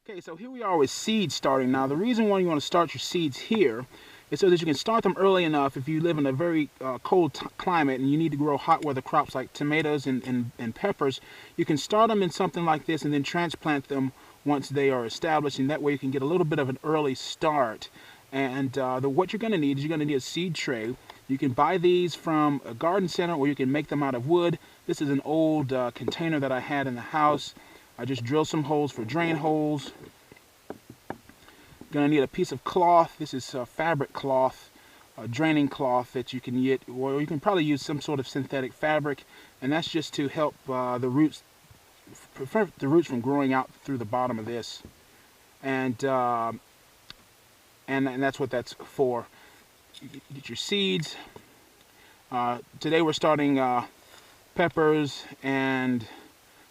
Okay, so here we are with seeds starting. Now, the reason why you want to start your seeds here is so that you can start them early enough if you live in a very cold climate and you need to grow hot weather crops like tomatoes and peppers. You can start them in something like this and then transplant them once they are established, and that way you can get a little bit of an early start. And what you're going to need is you're going to need a seed tray. You can buy these from a garden center or you can make them out of wood. This is an old container that I had in the house. I just drilled some holes for drain holes. Going to need a piece of cloth. This is fabric cloth, draining cloth that you can get, or you can probably use some sort of synthetic fabric, and that's just to help the roots, prevent the roots from growing out through the bottom of this. And that's what that's for. You get your seeds. Today we're starting peppers and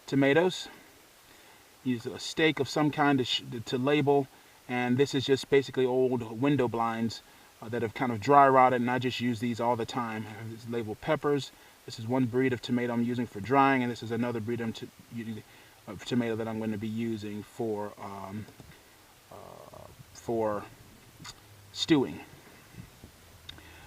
tomatoes. Use a stake of some kind to label, and this is just basically old window blinds that have kind of dry rotted, and I just use these all the time. I have labeled peppers. This is one breed of tomato I'm using for drying, and this is another breed of tomato that I'm going to be using for stewing.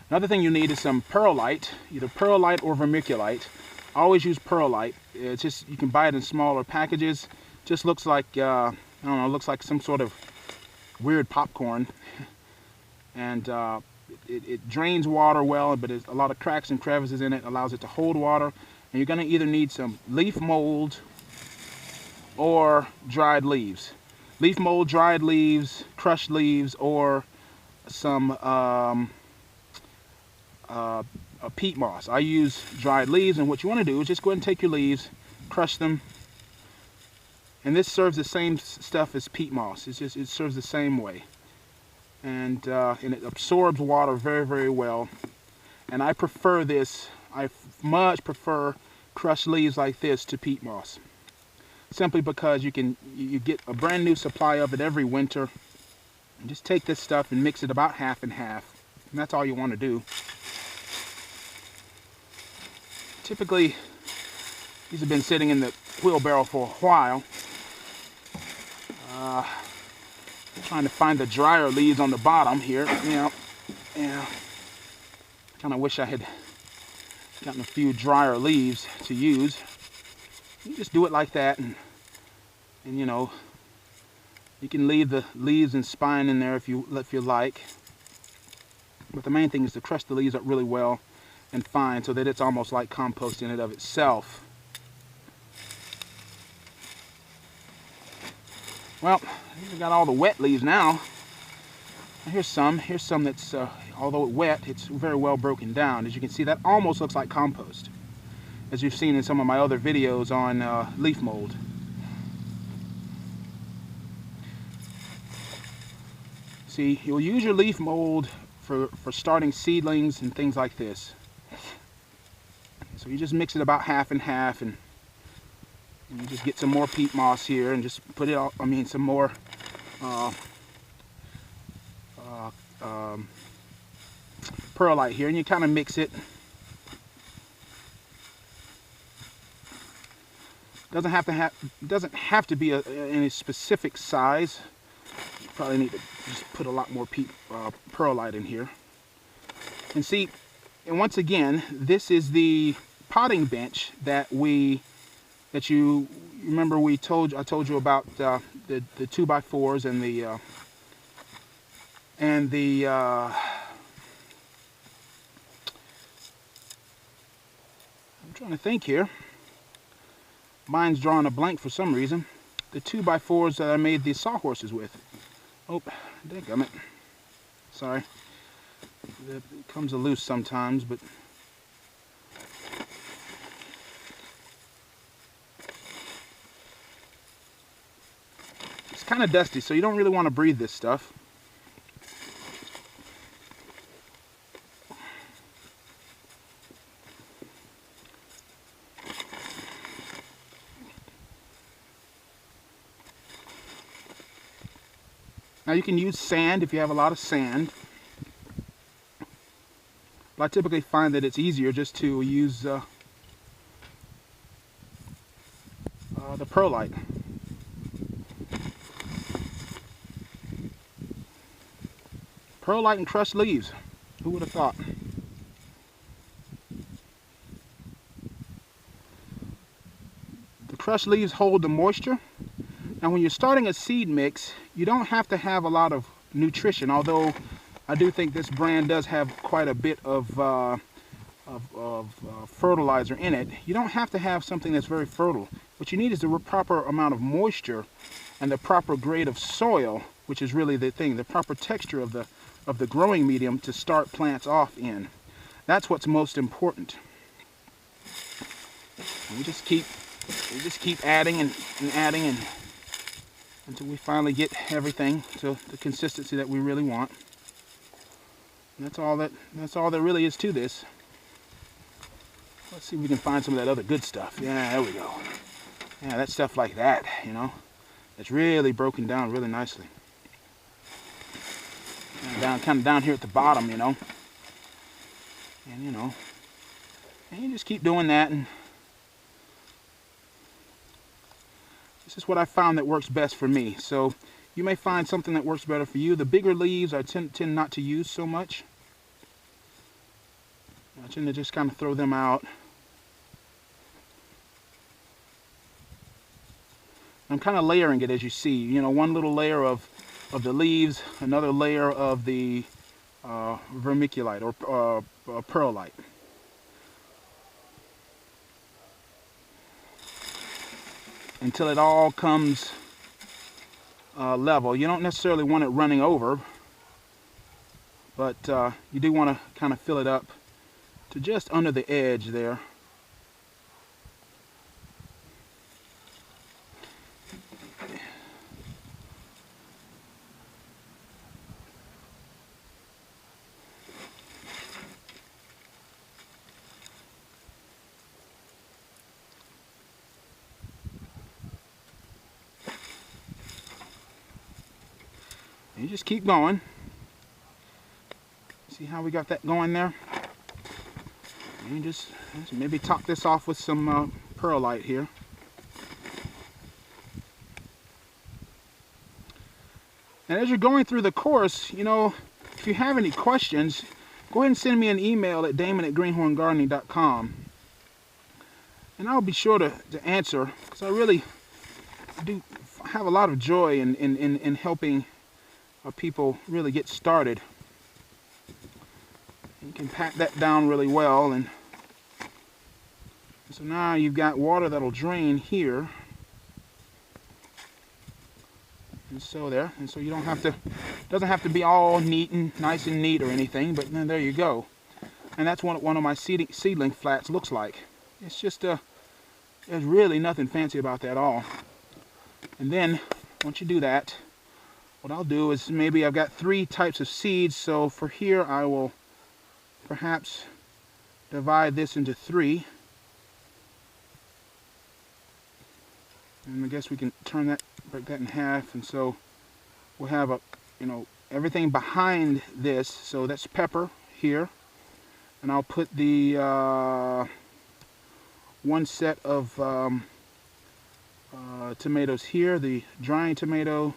Another thing you need is some perlite, either perlite or vermiculite. I always use perlite. It's just, you can buy it in smaller packages. Just looks like I don't know, looks like some sort of weird popcorn, and it drains water well, but there's a lot of cracks and crevices in it. Allows it to hold water, and you're going to either need some leaf mold or dried leaves. Leaf mold, dried leaves, crushed leaves, or some peat moss. I use dried leaves, and what you want to do is just go ahead and take your leaves, crush them. And this serves the same stuff as peat moss. It serves the same way, and it absorbs water very, very well. And I prefer this. I much prefer crushed leaves like this to peat moss, simply because you get a brand new supply of it every winter. And just take this stuff and mix it about half and half, and that's all you want to do. Typically, these have been sitting in the wheelbarrow for a while. Trying to find the drier leaves on the bottom here. Yeah. Kind of wish I had gotten a few drier leaves to use. You just do it like that, and you know, you can leave the leaves and spine in there if you like. But the main thing is to crush the leaves up really well and fine, so that it's almost like compost in and of itself. Well, we got all the wet leaves now. Here's some that's, although wet, it's very well broken down. As you can see, that almost looks like compost, as you've seen in some of my other videos on leaf mold. See, you'll use your leaf mold for starting seedlings and things like this. So you just mix it about half and half, and you just get some more peat moss here, and just put it all, some more perlite here, and you kind of mix it. Doesn't have to be any specific size. You probably need to just put a lot more perlite in here. And see, and once again, this is the potting bench that you remember I told you about the 2x4s and the I'm trying to think here. Mine's drawing a blank for some reason. The 2x4s that I made the sawhorses with. Oh, dadgummit. Sorry. It comes loose sometimes, but it's kind of dusty, so you don't really want to breathe this stuff. Now you can use sand if you have a lot of sand, but I typically find that it's easier just to use the perlite. Perlite and crushed leaves. Who would have thought? The crushed leaves hold the moisture. Now when you're starting a seed mix, you don't have to have a lot of nutrition, although I do think this brand does have quite a bit of fertilizer in it. You don't have to have something that's very fertile. What you need is the proper amount of moisture and the proper grade of soil, which is really the thing, the proper texture of the growing medium to start plants off in. That's what's most important. And we just keep adding and adding and until we finally get everything to the consistency that we really want. And that's all there really is to this. Let's see if we can find some of that other good stuff. Yeah, there we go. Yeah, that stuff like that, you know, it's really broken down really nicely. And kind of down here at the bottom, you know. And you know, and you just keep doing that, and this is what I found that works best for me. So you may find something that works better for you. The bigger leaves I tend not to use so much. I tend to just kind of throw them out. I'm kind of layering it, as you see. You know, one little layer of the leaves, another layer of the vermiculite or perlite. Until it all comes level. You don't necessarily want it running over, but you do want to kind of fill it up to just under the edge there. You just keep going. See how we got that going there? And you just maybe top this off with some perlite here. And as you're going through the course, you know, if you have any questions, go ahead and send me an email at damon@greenhorngardening.com. And I'll be sure to answer, because I really do have a lot of joy in helping people really get started. You can pat that down really well, and so now you've got water that'll drain here, and so there, and so you don't have to, doesn't have to be all neat and nice and neat or anything, but then there you go. And that's what one of my seedling flats looks like. It's just there's really nothing fancy about that at all. And then once you do that, what I'll do is, maybe I've got 3 types of seeds, so for here I will perhaps divide this into 3. And I guess we can break that in half, and so we'll have everything behind this. So that's pepper here, and I'll put the one set of tomatoes here, the drying tomato.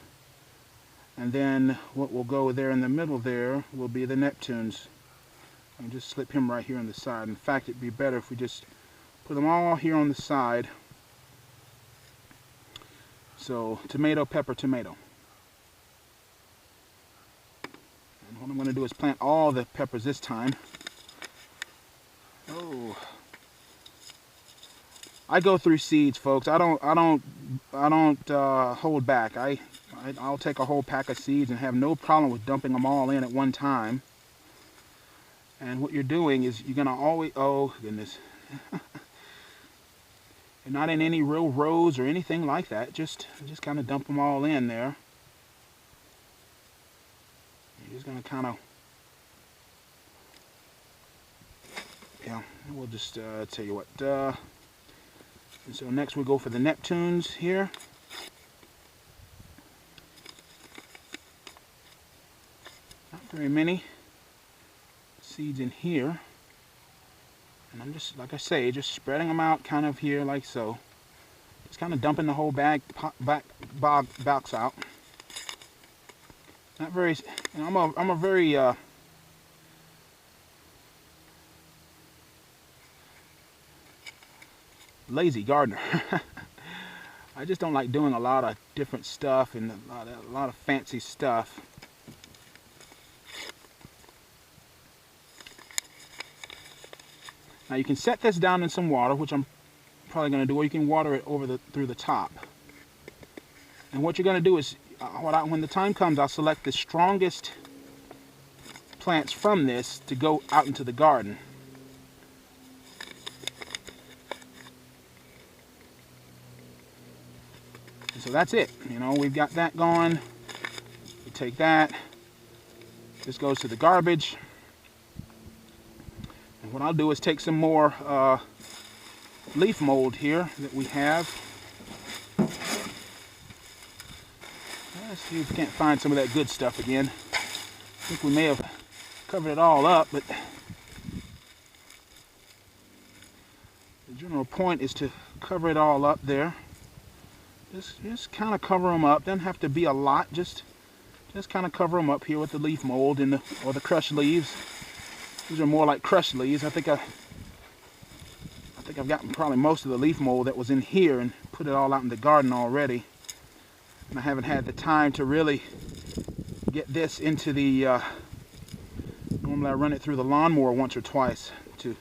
And then what will go there in the middle there will be the Neptunes. I'll just slip him right here on the side. In fact, it'd be better if we just put them all here on the side. So tomato, pepper, tomato. And what I'm going to do is plant all the peppers this time. Oh, I go through seeds, folks. I don't hold back. I'll take a whole pack of seeds and have no problem with dumping them all in at one time. And what you're doing is you're gonna always, oh goodness, you're not in any real rows or anything like that. Just kind of dump them all in there. You're just gonna kind of, yeah. We'll just tell you what. And so next we'll go for the Neptunes here. Not very many seeds in here. And I'm just, like I say, just spreading them out kind of here like so. Just kind of dumping the whole box out. Not very, you know, I'm a very lazy gardener. I just don't like doing a lot of different stuff and a lot of fancy stuff. Now you can set this down in some water, which I'm probably going to do, or you can water it over through the top. And what you're going to do is, when the time comes, I'll select the strongest plants from this to go out into the garden. And so that's it. You know, we've got that going. We take that. This goes to the garbage. And what I'll do is take some more leaf mold here that we have. Let's see if we can't find some of that good stuff again. I think we may have covered it all up, but the general point is to cover it all up there. Just kind of cover them up. Doesn't have to be a lot. Just kind of cover them up here with the leaf mold and or the crushed leaves. These are more like crushed leaves. I think I've gotten probably most of the leaf mold that was in here and put it all out in the garden already. And I haven't had the time to really get this into the, normally I run it through the lawnmower once or twice to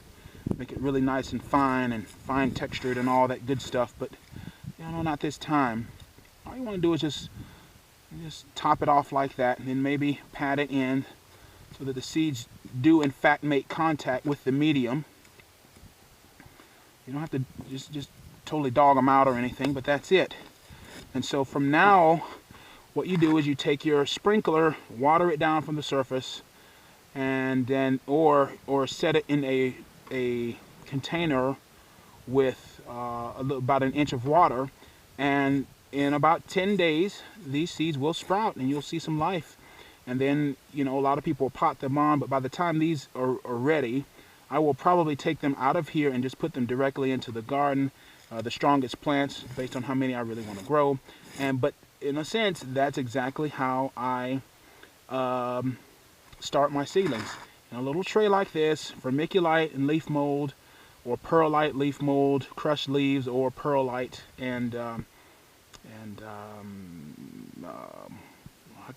make it really nice and fine textured and all that good stuff, but you know, not this time. All you want to do is just top it off like that, and then maybe pat it in so that the seeds do in fact make contact with the medium. You don't have to just totally dog them out or anything, but that's it. And so from now, what you do is you take your sprinkler, water it down from the surface, and then or set it in a container with about an inch of water, and in about 10 days these seeds will sprout and you'll see some life. And then, you know, a lot of people will pot them on, but by the time these are ready, I will probably take them out of here and just put them directly into the garden, the strongest plants based on how many I really want to grow. But in a sense, that's exactly how I start my seedlings. In a little tray like this, vermiculite and leaf mold, or perlite, leaf mold, crushed leaves, or perlite and I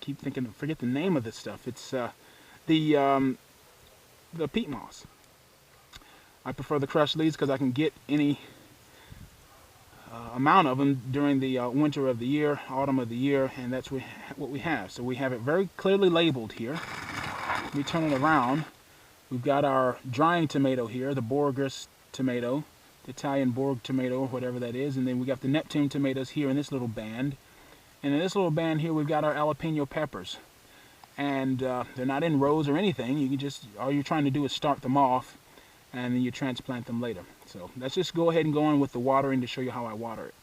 keep thinking, forget the name of this stuff. It's the peat moss. I prefer the crushed leaves because I can get any amount of them during the winter of the year, autumn of the year, and that's what we have. So we have it very clearly labeled here. Let me turn it around. We've got our drying tomato here, the Borges tomato, the Italian Borg tomato, or whatever that is, and then we got the Neptune tomatoes here in this little band. And in this little band here, we've got our jalapeno peppers. And they're not in rows or anything. You can just, all you're trying to do is start them off, and then you transplant them later. So let's just go ahead and go on with the watering to show you how I water it.